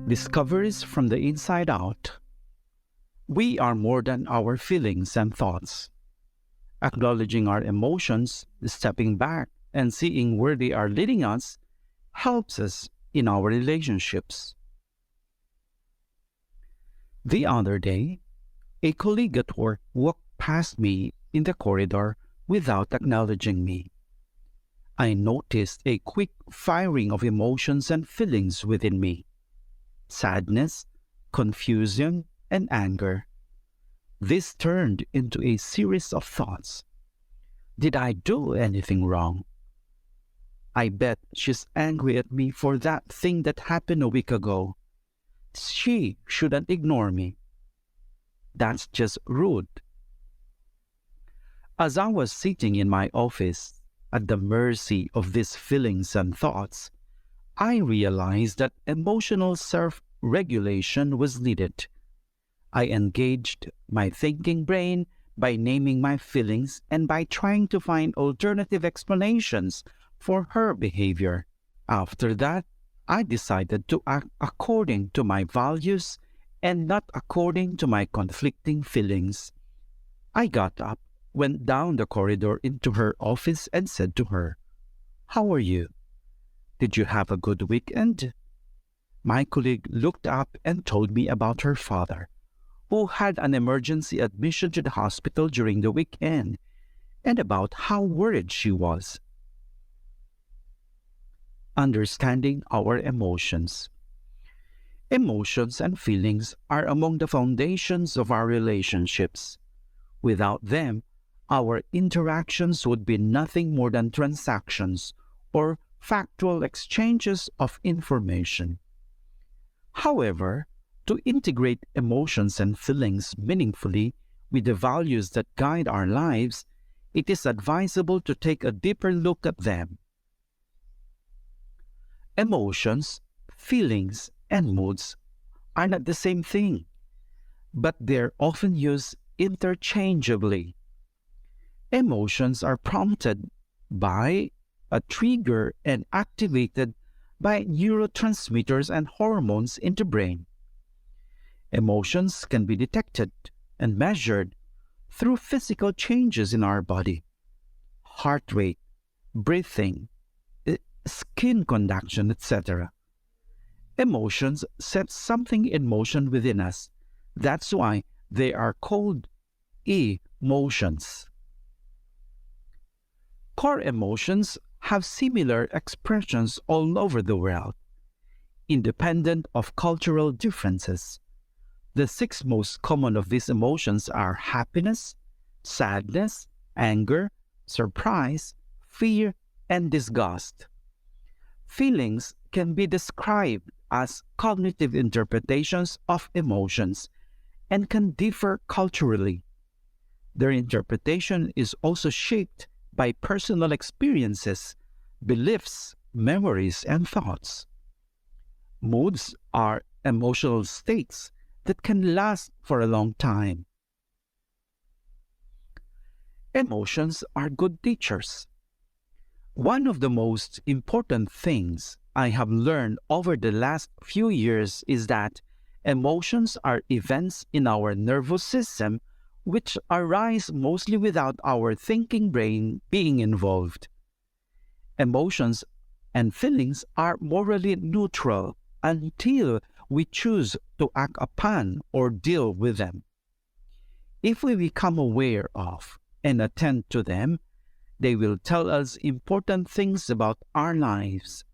Discoveries from the inside out. We are more than our feelings and thoughts. Acknowledging our emotions, stepping back, and seeing where they are leading us helps us in our relationships. The other day, a colleague at work walked past me in the corridor without acknowledging me. I noticed a quick firing of emotions and feelings within me: sadness, confusion, and anger. This turned into a series of thoughts. Did I do anything wrong? I bet she's angry at me for that thing that happened a week ago. She shouldn't ignore me. That's just rude. As I was sitting in my office, at the mercy of these feelings and thoughts, I realized that emotional self-regulation was needed. I engaged my thinking brain by naming my feelings and by trying to find alternative explanations for her behavior. After that, I decided to act according to my values and not according to my conflicting feelings. I got up, went down the corridor into her office, and said to her, "How are you? Did you have a good weekend?" My colleague looked up and told me about her father, who had an emergency admission to the hospital during the weekend, and about how worried she was. Understanding our emotions. Emotions and feelings are among the foundations of our relationships. Without them, our interactions would be nothing more than transactions or factual exchanges of information. However, to integrate emotions and feelings meaningfully with the values that guide our lives, it is advisable to take a deeper look at them. Emotions, feelings, and moods are not the same thing, but they're often used interchangeably. Emotions are prompted by a trigger and activated by neurotransmitters and hormones in the brain. Emotions can be detected and measured through physical changes in our body: heart rate, breathing, skin conduction, etc. Emotions set something in motion within us. That's why they are called emotions. Core emotions have similar expressions all over the world, independent of cultural differences. The six most common of these emotions are happiness, sadness, anger, surprise, fear, and disgust. Feelings can be described as cognitive interpretations of emotions and can differ culturally. Their interpretation is also shaped by personal experiences, beliefs, memories, and thoughts. Moods are emotional states that can last for a long time. Emotions are good teachers. One of the most important things I have learned over the last few years is that emotions are events in our nervous system which arise mostly without our thinking brain being involved. Emotions and feelings are morally neutral until we choose to act upon or deal with them. If we become aware of and attend to them, they will tell us important things about our lives.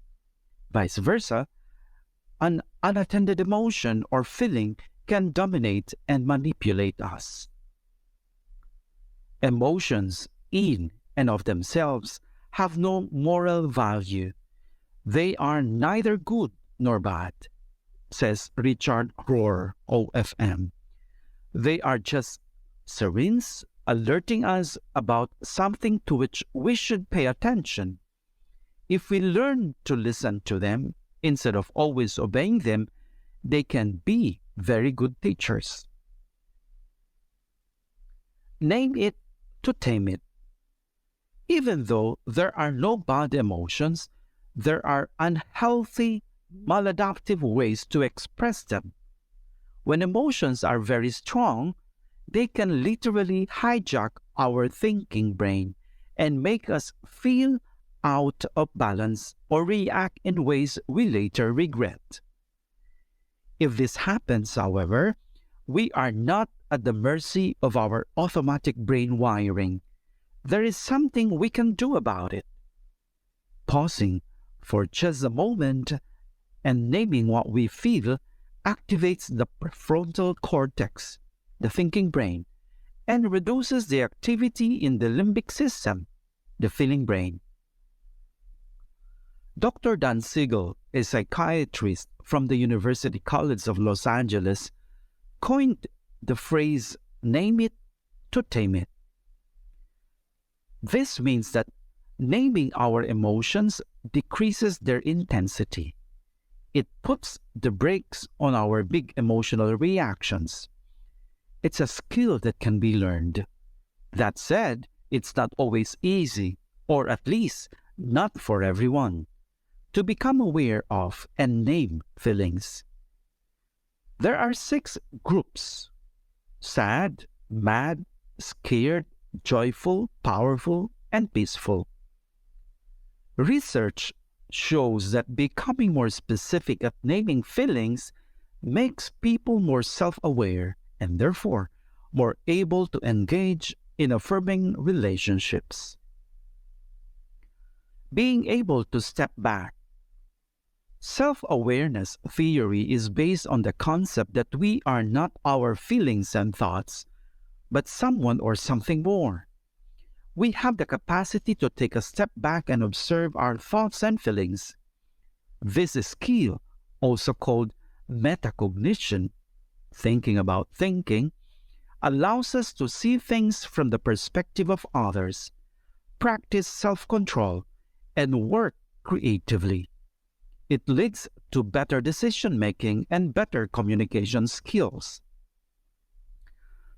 Vice versa, an unattended emotion or feeling can dominate and manipulate us. Emotions, in and of themselves, have no moral value. They are neither good nor bad, says Richard Rohr, OFM. They are just sirens alerting us about something to which we should pay attention. If we learn to listen to them instead of always obeying them, they can be very good teachers. Name it to tame it. Even though there are no bad emotions, there are unhealthy maladaptive ways to express them. When emotions are very strong, they can literally hijack our thinking brain and make us feel out of balance or react in ways we later regret. If this happens, however, we are not at the mercy of our automatic brain wiring. There is something we can do about it. Pausing for just a moment and naming what we feel activates the prefrontal cortex, the thinking brain, and reduces the activity in the limbic system, the feeling brain. Dr. Dan Siegel, a psychiatrist from the University College of Los Angeles, coined the phrase, "name it to tame it." This means that naming our emotions decreases their intensity. It puts the brakes on our big emotional reactions. It's a skill that can be learned. That said, it's not always easy, or at least not for everyone, to become aware of and name feelings. There are 6 groups: sad, mad, scared, joyful, powerful, and peaceful. Research shows that becoming more specific at naming feelings makes people more self-aware and therefore more able to engage in affirming relationships. Being able to step back. Self-awareness theory is based on the concept that we are not our feelings and thoughts, but someone or something more. We have the capacity to take a step back and observe our thoughts and feelings. This skill, also called metacognition, thinking about thinking, allows us to see things from the perspective of others, practice self-control, and work creatively. It leads to better decision-making and better communication skills.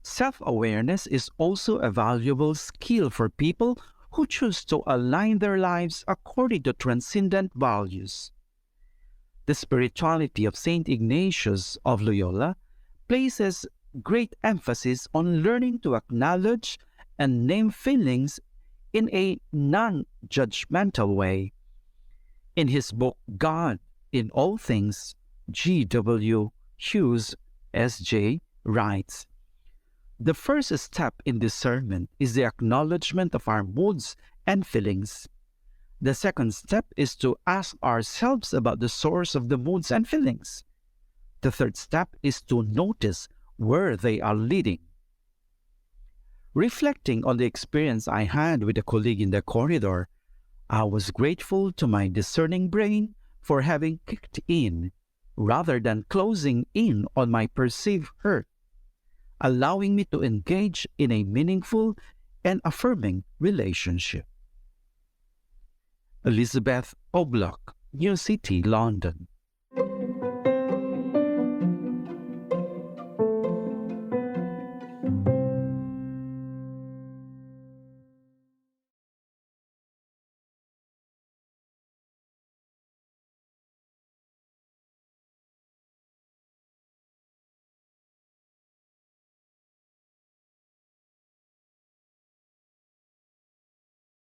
Self-awareness is also a valuable skill for people who choose to align their lives according to transcendent values. The spirituality of Saint Ignatius of Loyola places great emphasis on learning to acknowledge and name feelings in a non-judgmental way. In his book, God in All Things, G.W. Hughes, S.J., writes, "The first step in discernment is the acknowledgement of our moods and feelings. The second step is to ask ourselves about the source of the moods and feelings. The third step is to notice where they are leading." Reflecting on the experience I had with a colleague in the corridor, I was grateful to my discerning brain for having kicked in, rather than closing in on my perceived hurt, allowing me to engage in a meaningful and affirming relationship. Elizabeth Oblock, New City, London.